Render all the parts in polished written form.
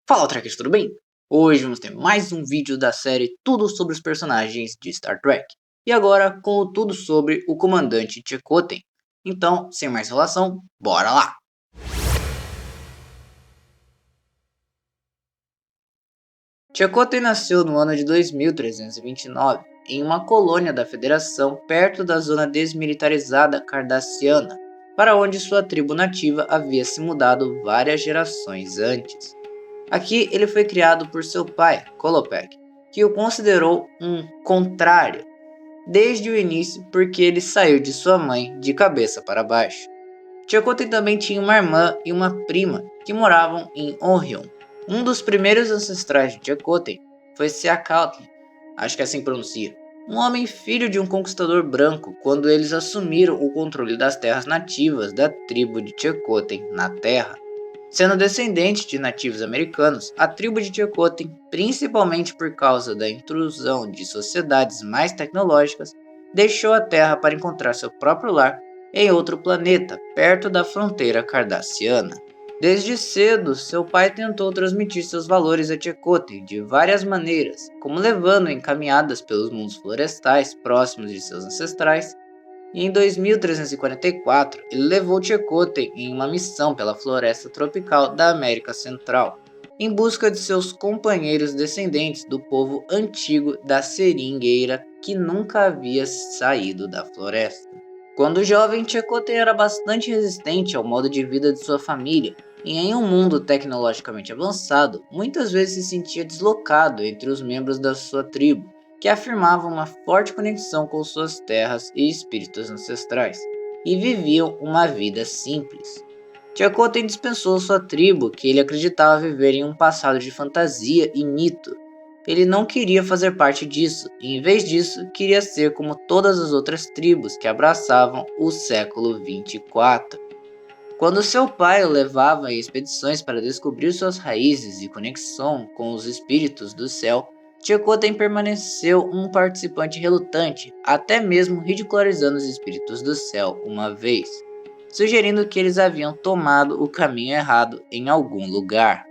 Fala, Trekkers, tudo bem? Hoje vamos ter mais um vídeo da série Tudo sobre os personagens de Star Trek. E agora com o tudo sobre o comandante Chakotay. Então, sem mais enrolação, bora lá! Chakotay nasceu no ano de 2329, em uma colônia da Federação perto da zona desmilitarizada cardassiana, para onde sua tribo nativa havia se mudado várias gerações antes. Aqui ele foi criado por seu pai, Kolopek, que o considerou um contrário desde o início porque ele saiu de sua mãe de cabeça para baixo. Chakotay também tinha uma irmã e uma prima que moravam em Orion. Um dos primeiros ancestrais de Chakotay foi Seacatlin, acho que assim pronuncia, um homem filho de um conquistador branco quando eles assumiram o controle das terras nativas da tribo de Chakotay na Terra. Sendo descendente de nativos americanos, a tribo de Chakotay, principalmente por causa da intrusão de sociedades mais tecnológicas, deixou a Terra para encontrar seu próprio lar em outro planeta, perto da fronteira cardassiana. Desde cedo, seu pai tentou transmitir seus valores a Chakotay de várias maneiras, como levando em caminhadas pelos mundos florestais próximos de seus ancestrais, e em 2344 ele levou Chakotay em uma missão pela floresta tropical da América Central, em busca de seus companheiros descendentes do povo antigo da seringueira que nunca havia saído da floresta. Quando jovem, Chakotay era bastante resistente ao modo de vida de sua família, e em um mundo tecnologicamente avançado, muitas vezes se sentia deslocado entre os membros da sua tribo, que afirmavam uma forte conexão com suas terras e espíritos ancestrais, e viviam uma vida simples. Chakotay dispensou sua tribo, que ele acreditava viver em um passado de fantasia e mito. Ele não queria fazer parte disso, e em vez disso, queria ser como todas as outras tribos que abraçavam o século 24. Quando seu pai o levava em expedições para descobrir suas raízes e conexão com os espíritos do céu, Chakotay permaneceu um participante relutante, até mesmo ridicularizando os espíritos do céu uma vez, sugerindo que eles haviam tomado o caminho errado em algum lugar.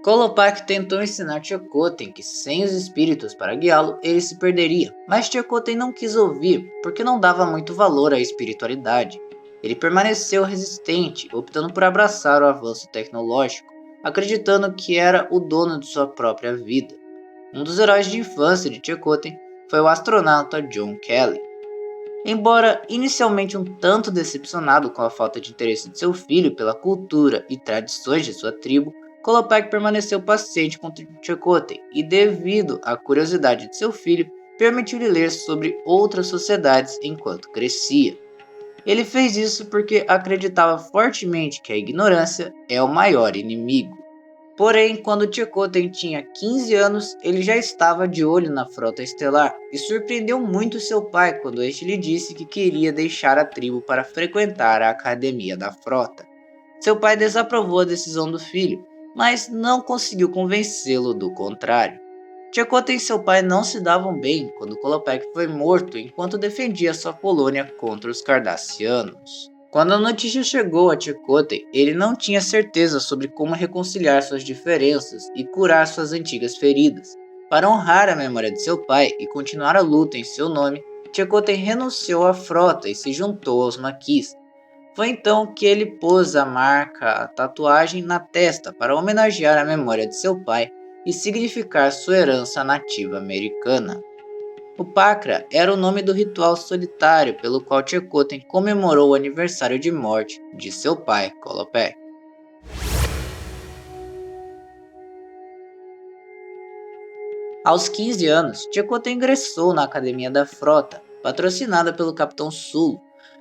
Kolopak tentou ensinar Chakotay que sem os espíritos para guiá-lo, ele se perderia, mas Chakotay não quis ouvir porque não dava muito valor à espiritualidade. Ele permaneceu resistente, optando por abraçar o avanço tecnológico, acreditando que era o dono de sua própria vida. Um dos heróis de infância de Chakotay foi o astronauta John Kelly. Embora inicialmente um tanto decepcionado com a falta de interesse de seu filho pela cultura e tradições de sua tribo, Kolopak permaneceu paciente com Chakotay e, devido à curiosidade de seu filho, permitiu-lhe ler sobre outras sociedades enquanto crescia. Ele fez isso porque acreditava fortemente que a ignorância é o maior inimigo. Porém, quando Chakotay tinha 15 anos, ele já estava de olho na frota estelar e surpreendeu muito seu pai quando este lhe disse que queria deixar a tribo para frequentar a academia da frota. Seu pai desaprovou a decisão do filho, mas não conseguiu convencê-lo do contrário. Chakotay e seu pai não se davam bem quando Kolopak foi morto enquanto defendia sua colônia contra os cardassianos. Quando a notícia chegou a Chakotay, ele não tinha certeza sobre como reconciliar suas diferenças e curar suas antigas feridas. Para honrar a memória de seu pai e continuar a luta em seu nome, Chakotay renunciou à frota e se juntou aos Maquis. Foi então que ele pôs a tatuagem na testa para homenagear a memória de seu pai e significar sua herança nativa americana. O Pakra era o nome do ritual solitário pelo qual Chakotay comemorou o aniversário de morte de seu pai, Kolopak. Aos 15 anos, Chakotay ingressou na Academia da Frota, patrocinada pelo Capitão Sulu.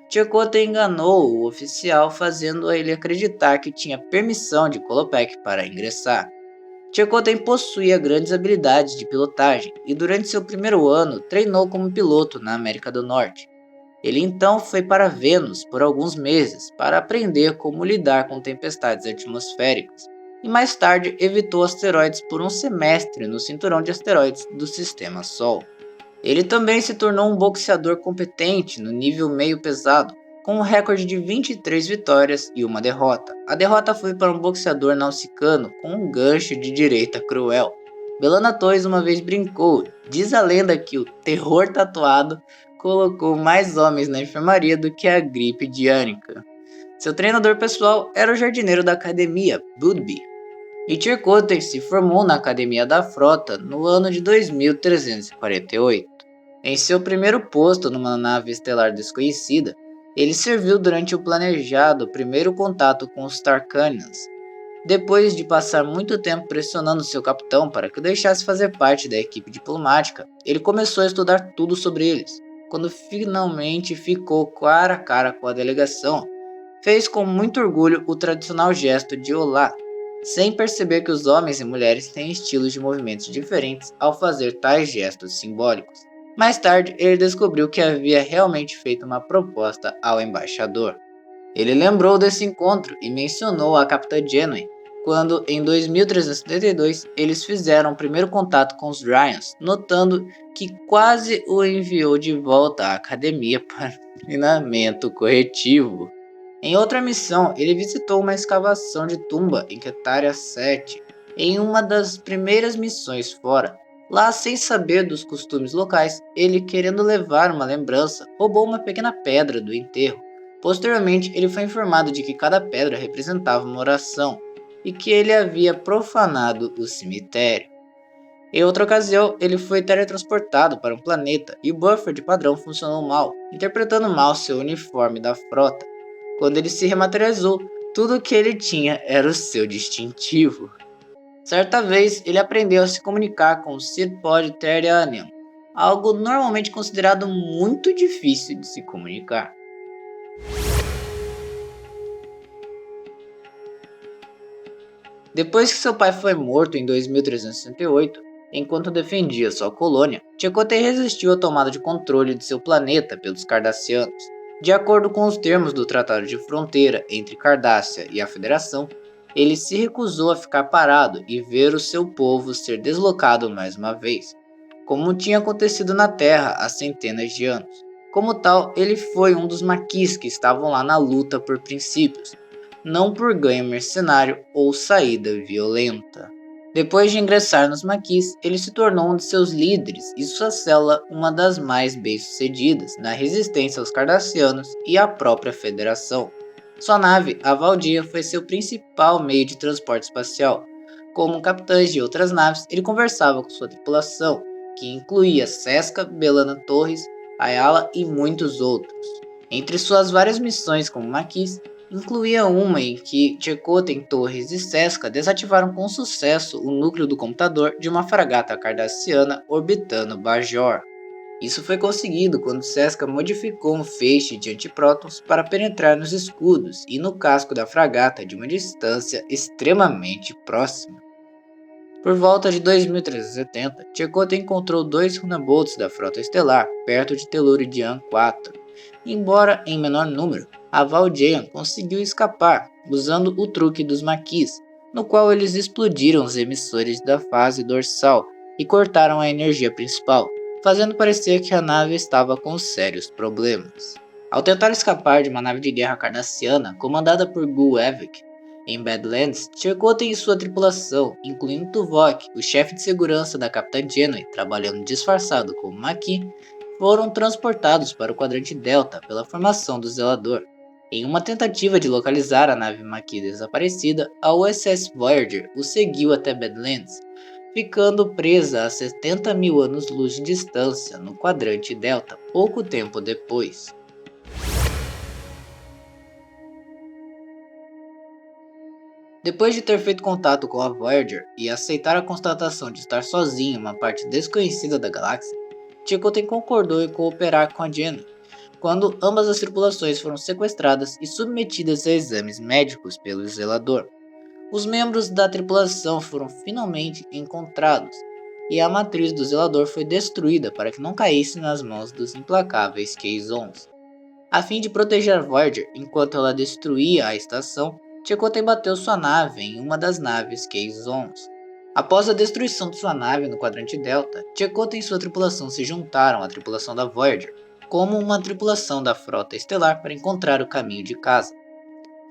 Chakotay enganou o oficial, fazendo ele acreditar que tinha permissão de Kolopak para ingressar. Chakotay possuía grandes habilidades de pilotagem e durante seu primeiro ano treinou como piloto na América do Norte. Ele então foi para Vênus por alguns meses para aprender como lidar com tempestades atmosféricas e mais tarde evitou asteroides por um semestre no cinturão de asteroides do Sistema Sol. Ele também se tornou um boxeador competente no nível meio pesado, com um recorde de 23 vitórias e uma derrota. A derrota foi para um boxeador nausicano com um gancho de direita cruel. Belana Torres uma vez brincou, diz a lenda que o terror tatuado colocou mais homens na enfermaria do que a gripe diânica. Seu treinador pessoal era o jardineiro da academia, Budby. E Chakotay se formou na academia da frota no ano de 2348. Em seu primeiro posto numa nave estelar desconhecida, ele serviu durante o planejado primeiro contato com os Tarkanians. Depois de passar muito tempo pressionando seu capitão para que o deixasse fazer parte da equipe diplomática, ele começou a estudar tudo sobre eles. Quando finalmente ficou cara a cara com a delegação, fez com muito orgulho o tradicional gesto de olá, sem perceber que os homens e mulheres têm estilos de movimentos diferentes ao fazer tais gestos simbólicos. Mais tarde, ele descobriu que havia realmente feito uma proposta ao embaixador. Ele lembrou desse encontro e mencionou a Capitã Janeway, quando, em 2372, eles fizeram o primeiro contato com os Ryans, notando que quase o enviou de volta à academia para treinamento corretivo. Em outra missão, ele visitou uma escavação de tumba em Ketaria 7, em uma das primeiras missões fora. Lá, sem saber dos costumes locais, ele, querendo levar uma lembrança, roubou uma pequena pedra do enterro. Posteriormente, ele foi informado de que cada pedra representava uma oração e que ele havia profanado o cemitério. Em outra ocasião, ele foi teletransportado para um planeta e o buffer de padrão funcionou mal, interpretando mal seu uniforme da frota. Quando ele se rematerializou, tudo o que ele tinha era o seu distintivo. Certa vez, ele aprendeu a se comunicar com o Seed Pod Terrianian, algo normalmente considerado muito difícil de se comunicar. Depois que seu pai foi morto em 2368, enquanto defendia sua colônia, Chakotay resistiu à tomada de controle de seu planeta pelos Cardassianos. De acordo com os termos do Tratado de Fronteira entre Cardassia e a Federação, ele se recusou a ficar parado e ver o seu povo ser deslocado mais uma vez, como tinha acontecido na Terra há centenas de anos. Como tal, ele foi um dos maquis que estavam lá na luta por princípios, não por ganho mercenário ou saída violenta. Depois de ingressar nos maquis, ele se tornou um de seus líderes e sua célula uma das mais bem-sucedidas na resistência aos Cardassianos e à própria Federação. Sua nave, a Valdia, foi seu principal meio de transporte espacial. Como capitães de outras naves, ele conversava com sua tripulação, que incluía Seska, Belana Torres, Ayala e muitos outros. Entre suas várias missões como maquis, incluía uma em que Chakotay, Torres e Seska desativaram com sucesso o núcleo do computador de uma fragata cardassiana orbitando Bajor. Isso foi conseguido quando Seska modificou um feixe de antiprótons para penetrar nos escudos e no casco da fragata de uma distância extremamente próxima. Por volta de 2370, Chakotay encontrou 2 Runabolts da frota estelar perto de Tellurian 4. Embora em menor número, a Valjean conseguiu escapar usando o truque dos maquis, no qual eles explodiram os emissores da fase dorsal e cortaram a energia principal, fazendo parecer que a nave estava com sérios problemas. Ao tentar escapar de uma nave de guerra cardassiana comandada por Gul Evek em Badlands, Chakotay e sua tripulação, incluindo Tuvok, o chefe de segurança da Capitã Janeway, trabalhando disfarçado como Maquis, foram transportados para o quadrante Delta pela formação do Zelador. Em uma tentativa de localizar a nave Maquis desaparecida, a USS Voyager o seguiu até Badlands, ficando presa a 70 mil anos-luz de distância no quadrante Delta pouco tempo depois. Depois de ter feito contato com a Voyager e aceitar a constatação de estar sozinho em uma parte desconhecida da galáxia, Chakotay concordou em cooperar com a Janeway, quando ambas as tripulações foram sequestradas e submetidas a exames médicos pelo Zelador. Os membros da tripulação foram finalmente encontrados, e a matriz do Zelador foi destruída para que não caísse nas mãos dos implacáveis Kazons. A fim de proteger a Voyager enquanto ela destruía a estação, Chakotay bateu sua nave em uma das naves Kazons. Após a destruição de sua nave no quadrante Delta, Chakotay e sua tripulação se juntaram à tripulação da Voyager, como uma tripulação da frota estelar para encontrar o caminho de casa.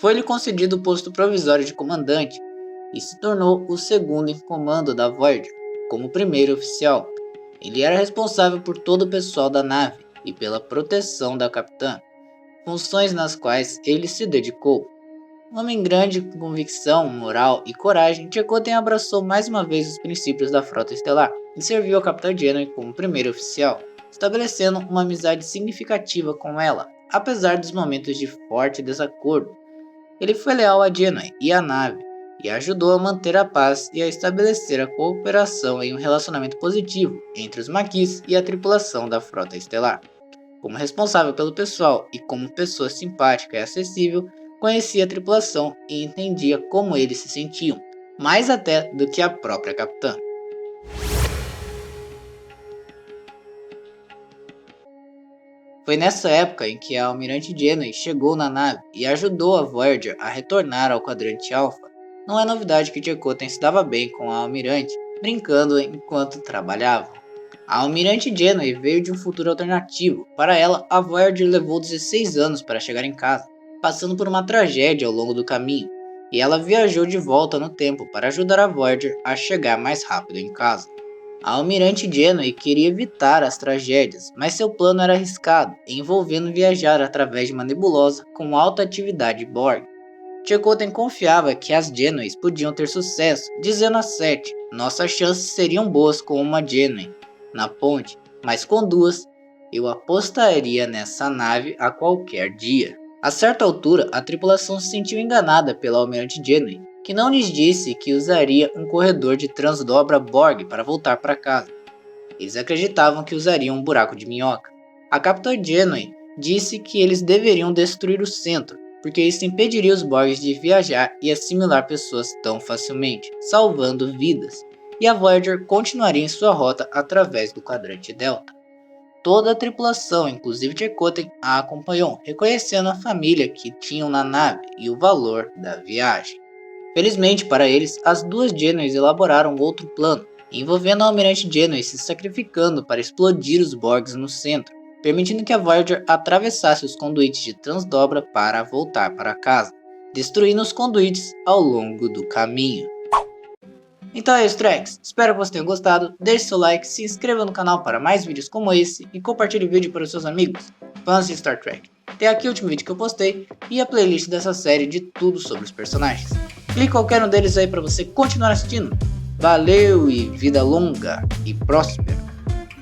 Foi-lhe concedido o posto provisório de comandante e se tornou o segundo em comando da Voyager, como primeiro oficial. Ele era responsável por todo o pessoal da nave e pela proteção da capitã, funções nas quais ele se dedicou. Um homem grande com convicção, moral e coragem, Chakotay abraçou mais uma vez os princípios da frota estelar e serviu a capitã Janeway como primeiro oficial, estabelecendo uma amizade significativa com ela, apesar dos momentos de forte desacordo. Ele foi leal a Janeway e à nave, e ajudou a manter a paz e a estabelecer a cooperação em um relacionamento positivo entre os Maquis e a tripulação da frota estelar. Como responsável pelo pessoal e como pessoa simpática e acessível, conhecia a tripulação e entendia como eles se sentiam, mais até do que a própria capitã. Foi nessa época em que a Almirante Janeway chegou na nave e ajudou a Voyager a retornar ao quadrante Alpha. Não é novidade que Chakotay se dava bem com a Almirante, brincando enquanto trabalhavam. A Almirante Janeway veio de um futuro alternativo. Para ela, a Voyager levou 16 anos para chegar em casa, passando por uma tragédia ao longo do caminho, e ela viajou de volta no tempo para ajudar a Voyager a chegar mais rápido em casa. A Almirante Janeway queria evitar as tragédias, mas seu plano era arriscado, envolvendo viajar através de uma nebulosa com alta atividade Borg. Chakotay confiava que as Janeways podiam ter sucesso, dizendo a Sete: nossas chances seriam boas com uma Janeway na ponte, mas com duas, eu apostaria nessa nave a qualquer dia. A certa altura, a tripulação se sentiu enganada pela Almirante Janeway, que não lhes disse que usaria um corredor de transdobra Borg para voltar para casa. Eles acreditavam que usariam um buraco de minhoca. A capitã Janeway disse que eles deveriam destruir o centro, porque isso impediria os Borgs de viajar e assimilar pessoas tão facilmente, salvando vidas, e a Voyager continuaria em sua rota através do quadrante Delta. Toda a tripulação, inclusive Chakotay, a acompanhou, reconhecendo a família que tinham na nave e o valor da viagem. Felizmente para eles, as duas Janeways elaboraram outro plano, envolvendo a Almirante Janeway se sacrificando para explodir os Borgs no centro, permitindo que a Voyager atravessasse os conduítes de transdobra para voltar para casa, destruindo os conduítes ao longo do caminho. Então é isso, Treks. Espero que vocês tenham gostado. Deixe seu like, se inscreva no canal para mais vídeos como esse e compartilhe o vídeo para os seus amigos, fãs de Star Trek. Tem aqui o último vídeo que eu postei e a playlist dessa série de tudo sobre os personagens. Clique qualquer um deles aí para você continuar assistindo. Valeu e vida longa e próspera!